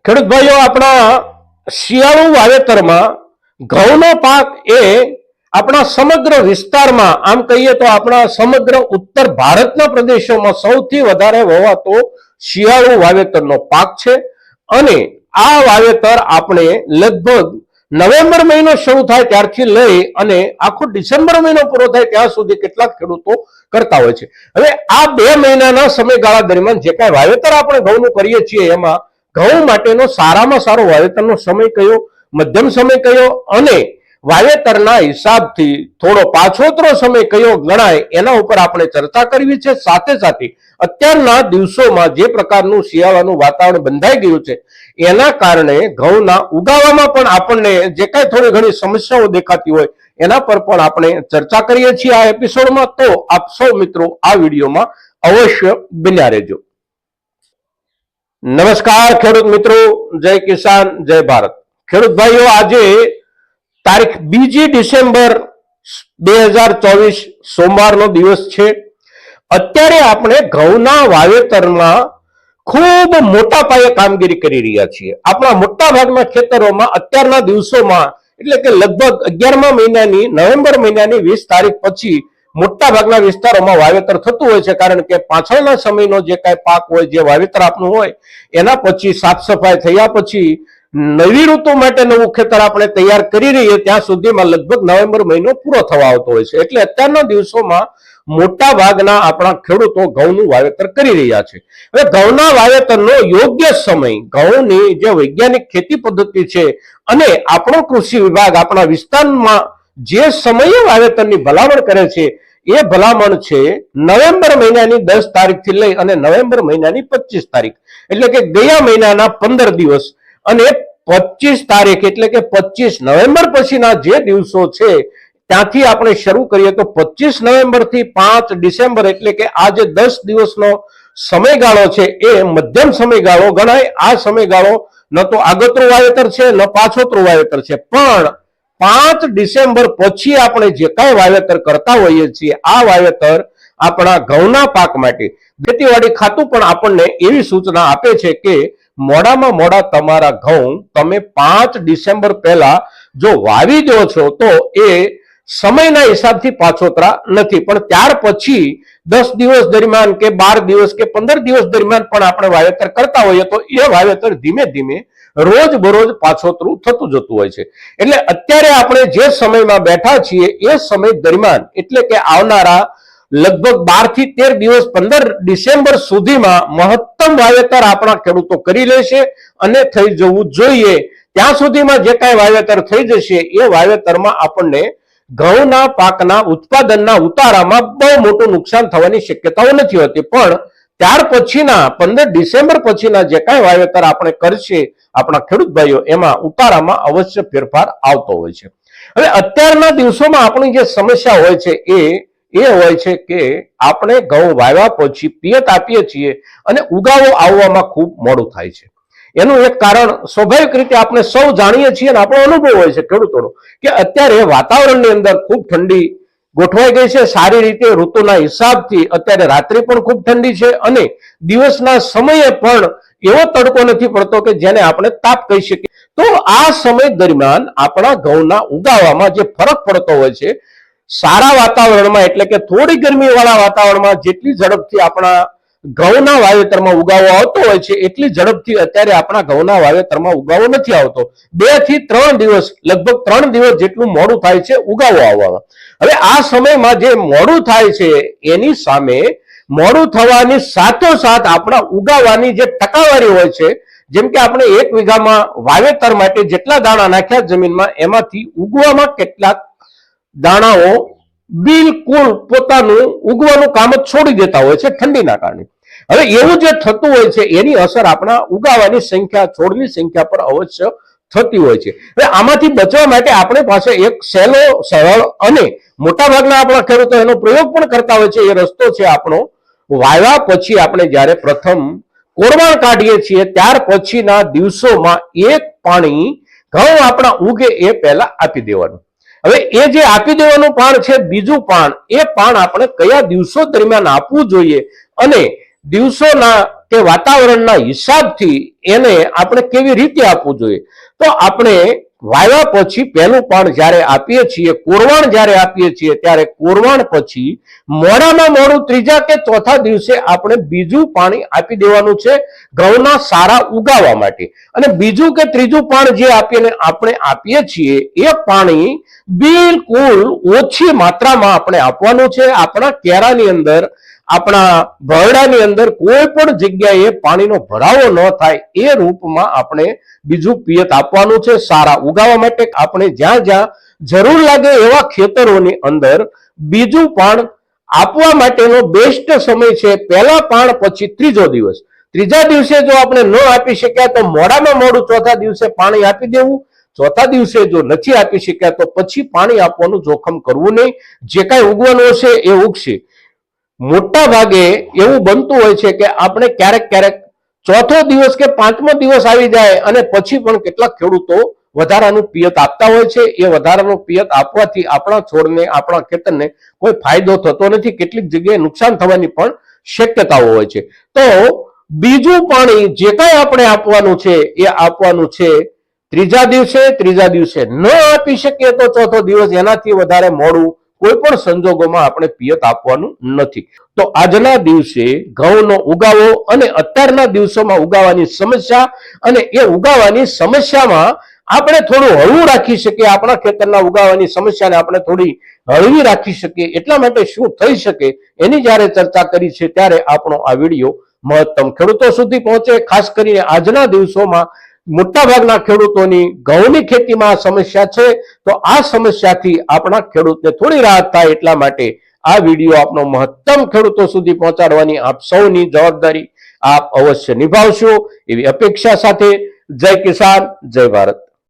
ખેડૂત ભાઈઓ, આપણા શિયાળુ વાવેતરમાં ઘઉંનો પાક એ આપણા સમગ્ર વિસ્તારમાં, આમ કહીએ તો આપણા સમગ્ર ઉત્તર ભારતના પ્રદેશોમાં સૌથી વધારે વવાતો શિયાળુ વાવેતરનો પાક છે. અને આ વાવેતર આપણે લગભગ નવેમ્બર મહિનો શરૂ થાય ત્યારથી લઈ અને આખો ડિસેમ્બર મહિનો પૂરો થાય ત્યાં સુધી કેટલાક ખેડૂતો કરતા હોય છે. હવે આ 2 મહિનાના સમયગાળા દરમિયાન જે કાંઈ વાવેતર આપણે ઘઉંનું કરીએ છીએ એમાં ઘઉં માટેનો સારામાં સારો વાવેતરનો સમય કયો, મધ્યમ સમય કયો અને વાવેતરના હિસાબથી થોડો પાછોતરો સમય કયો ગણાય એના ઉપર આપણે ચર્ચા કરવી છે. સાથે સાથે અત્યારના દિવસોમાં જે પ્રકારનું શિયાળાનું વાતાવરણ બંધાઈ ગયું છે એના કારણે ઘઉંના ઉગાવામાં પણ આપણને જે કાંઈ થોડી ઘણી સમસ્યાઓ દેખાતી હોય એના પર પણ આપણે ચર્ચા કરીએ છીએ આ એપિસોડમાં. તો આપ સૌ મિત્રો આ વિડીયોમાં અવશ્ય બન્યા રહેજો. નમસ્કાર ખેડૂત મિત્રો, જય કિસાન, જય ભારત. ખેડૂત ભાઈઓ, આજે તારીખ 2 ડિસેમ્બર 2024 સોમવારનો દિવસ છે. અત્યારે આપણે ઘઉંના વાવેતરમાં ખૂબ મોટા પાયે કામગીરી કરી રહ્યા છીએ. આપણા મોટા ભાગના ખેતરોમાં અત્યારના દિવસોમાં એટલે કે લગભગ 11મા મહિનાની નવેમ્બર મહિનાની 20 તારીખ પછી મોટા ભાગના વિસ્તારોમાં વાવેતર થતું હોય છે. કારણ કે પાછળના સમયનો જે કાંઈ પાક હોય, જે વાવેતર આપનું હોય એના પછી સાફ સફાઈ થયા પછી નવી ઋતુ માટે નવું ખેતર આપણે તૈયાર કરી રહીએ ત્યાં સુધીમાં લગભગ નવેમ્બર મહિનો પૂરો થવા આવતો હોય છે. એટલે અત્યારના દિવસોમાં મોટા ભાગના આપણા ખેડૂતો ઘઉંનું વાવેતર કરી રહ્યા છે. હવે ઘઉંના વાવેતરનો યોગ્ય સમય, ઘઉંની જે વૈજ્ઞાનિક ખેતી પદ્ધતિ છે અને આપણો કૃષિ વિભાગ આપણા વિસ્તારમાં જે સમયે વાવેતરની ભલામણ કરે છે એ ભલામણ છે નવેમ્બર મહિનાની 10 તારીખથી લઈ અને નવેમ્બર મહિનાની 25 તારીખ, એટલે કે ગયા મહિનાના 15 દિવસ અને 25 તારીખ એટલે કે 25 નવેમ્બર પછીના જે દિવસો છે ત્યાંથી આપણે શરૂ કરીએ તો 25 નવેમ્બર થી 5 ડિસેમ્બર એટલે કે આ જે 10 દિવસનો સમયગાળો છે એ મધ્યમ સમયગાળો ગણાય. આ સમયગાળો ન તો આગતરું વાવેતર છે ન પાછોતરું વાવેતર છે, પણ 5 ડિસેમ્બર પછી આપણે જે કાંઈ વાવેતર કરતા હોઈએ છીએ આ વાવેતર આપણા ઘઉંના પાક માટે ખેતીવાડી ખાતું પણ આપણને એવી સૂચના આપે છે કે મોડામાં મોડા તમારા ઘઉં તમે 5 ડિસેમ્બર પહેલા જો વાવી દો છો તો એ સમયના હિસાબથી પાછોતરા નથી, પણ ત્યાર પછી 10 દિવસ દરમિયાન કે 12 દિવસ કે 15 દિવસ દરમિયાન પણ આપણે વાવેતર કરતા હોઈએ તો એ વાવેતર ધીમે ધીમે રોજ બરોજ પાછોતરું થતું જતું હોય છે. એટલે અત્યારે આપણે જે સમયમાં બેઠા છીએ એ સમય દરમિયાન એટલે કે આવનારા લગભગ 12 થી 13 દિવસ 15 ડિસેમ્બર સુધીમાં મહત્તમ વાવેતર આપણા ખેડૂતો કરી લેશે અને થઈ જવું જોઈએ. ત્યાં સુધીમાં જે કાંઈ વાવેતર થઈ જશે એ વાવેતરમાં આપણને ઘઉંના પાકના ઉત્પાદનના ઉતારામાં બહુ મોટું નુકસાન થવાની શક્યતાઓ નથી હોતી, પણ ત્યાર પછીના 15 ડિસેમ્બર પછીના જે કાંઈ વાવેતર આપણે કરશે આપણા ખેડૂત ભાઈઓ એમાં ઉતારામાં અવશ્ય ફેરફાર આવતો હોય છે. હવે અત્યારના દિવસોમાં આપણી જે સમસ્યા હોય છે એ હોય છે કે આપણે ઘઉં વાવ્યા પછી પિયત આપીએ છીએ અને ઉગાવો આવવામાં ખૂબ મોડું થાય છે. એનું એક કારણ સ્વાભાવિક રીતે આપણે સૌ જાણીએ છીએ અને આપણો અનુભવ હોય છે ખેડૂતોનો કે અત્યારે વાતાવરણની અંદર ખૂબ ઠંડી ગોઠવાઈ ગઈ છે. સારી રીતે ઋતુના હિસાબથી અત્યારે રાત્રિ પણ ખૂબ ઠંડી છે અને દિવસના સમયે પણ એવો તડકો નથી પડતો કે જેને આપણે તાપ કહી શકીએ. તો આ સમય દરમિયાન આપણા ઘઉંના ઉગાવામાં જે ફરક પડતો હોય છે, સારા વાતાવરણમાં એટલે કે થોડી ગરમી વાળા વાતાવરણમાં જેટલી ઝડપથી આપણા ઘઉંના વાવેતરમાં ઉગાવો આવતો હોય છે એટલી ઝડપથી અત્યારે આપણા ઘઉંના વાવેતરમાં ઉગાવો નથી આવતો. 2 થી 3 દિવસ, લગભગ 3 દિવસ જેટલું મોડું થાય છે ઉગાવો આવવામાં. હવે આ સમયમાં જે મોડું થાય છે એની સામે મોડું થવાની સાથોસાથ આપણા ઉગાવાની જે ટકાવારી હોય છે, જેમ કે આપણે 1 વીઘામાં વાવેતર માટે જેટલા દાણા નાખ્યા જમીનમાં એમાંથી ઉગવામાં કેટલાક દાણાઓ બિલકુલ પોતાનું ઉગવાનું કામ જ છોડી દેતા હોય છે ઠંડીના કારણે. હવે એવું જે થતું હોય છે એની અસર આપણા ઉગાવાની સંખ્યા, છોડની સંખ્યા પર અવશ્ય થતી હોય છે. હવે આમાંથી બચવા માટે આપણી પાસે એક સહેલો, સરળ અને મોટાભાગના આપણા ખેડૂતો એનો પ્રયોગ પણ કરતા હોય છે. એ રસ્તો છે આપણો, વાવ્યા પછી આપણે જ્યારે પ્રથમ કોરવાણ કાઢીએ છીએ ત્યાર પછીના દિવસોમાં 1 પાણી ઘઉં આપણા ઉગે એ પહેલા આપી દેવાનું. હવે એ જે આપી દેવાનું પાણ છે, બીજું પાણ, એ પાણ આપણે કયા દિવસો દરમિયાન આપવું જોઈએ અને દિવસોના તે વાતાવરણના હિસાબથી એને આપણે કેવી રીતે આપવું જોઈએ. તો આપણે વાવ્યા પછી પહેલું પાણ જ્યારે આપીએ છીએ, કોરવાણ જ્યારે આપીએ છીએ, ત્યારે કોરવાણ પછી મોડામાં મોડું ત્રીજા કે ચોથા દિવસે આપણે બીજું પાણી આપી દેવાનું છે ઘઉંના સારા ઉગાવવા માટે. અને બીજું કે ત્રીજું પાણ જે આપણે આપીએ છીએ એ પાણી બિલકુલ ઓછી માત્રામાં આપણે આપવાનું છે. આપણા કેરાની અંદર, આપણા ભરડાની અંદર કોઈ પણ જગ્યાએ પાણીનો ભરાવો ન થાય એ રૂપમાં આપણે બીજું પિયત આપવાનું છે સારા ઉગાવવા માટે. આપણે જ્યાં જ્યાં જરૂર લાગે એવા ખેતરોની અંદર બીજું પાણ આપવા માટેનો બેસ્ટ સમય છે પહેલા પાણ પછી ત્રીજો દિવસ. ત્રીજા દિવસે જો આપણે ન આપી શક્યા તો મોડામાં મોડું ચોથા દિવસે પાણી આપી દેવું. ચોથા દિવસે જો નથી આપી શક્યા તો પછી પાણી આપવાનું જોખમ કરવું નહીં. જે કાંઈ ઉગવાનું હશે એ ઉગશે. મોટા ભાગે એવું બનતું હોય છે કે આપણે ક્યારેક ક્યારેક ચોથો દિવસ કે પાંચમો દિવસ આવી જાય અને પછી પણ કેટલાક ખેડૂતો વધારાનું પિયત આપતા હોય છે. એ વધારાનું પિયત આપવાથી આપણા છોડને, આપણા ખેતરને કોઈ ફાયદો થતો નથી. કેટલીક જગ્યાએ નુકસાન થવાની પણ શક્યતાઓ હોય છે. તો બીજું પાણી જે કાંઈ આપણે આપવાનું છે એ આપવાનું છે ત્રીજા દિવસે. ત્રીજા દિવસે ન આપી શકીએ તો ચોથો દિવસ, એનાથી વધારે મોડું કોઈ પણ સંજોગોમાં આપણે પિયત આપવાનું નથી. તો આજના દિવસે ઘઉંનો ઉગાવો અને અત્યારના દિવસોમાં ઉગાવાની સમસ્યા, અને એ ઉગાવાની સમસ્યામાં આપણે થોડું હળવું રાખી શકીએ, આપણા ખેતરના ઉગાવાની સમસ્યાને આપણે થોડી હળવી રાખી શકીએ, એટલા માટે શું થઈ શકે એની જ્યારે ચર્ચા કરી છે ત્યારે આપણો આ વિડીયો મહત્તમ ખેડૂતો સુધી પહોંચે. ખાસ કરીને આજના દિવસોમાં મોટાભાગના ખેડૂતોની ઘઉંની ખેતીમાં સમસ્યા છે, તો આ સમસ્યાથી આપણા ખેડૂતને થોડી રાહત થાય એટલા માટે આ વિડીયો આપનો મહત્તમ ખેડૂતો સુધી પહોંચાડવાની આપ સૌની જવાબદારી આપ અવશ્ય નિભાવશો એવી અપેક્ષા સાથે જય કિસાન, જય ભારત.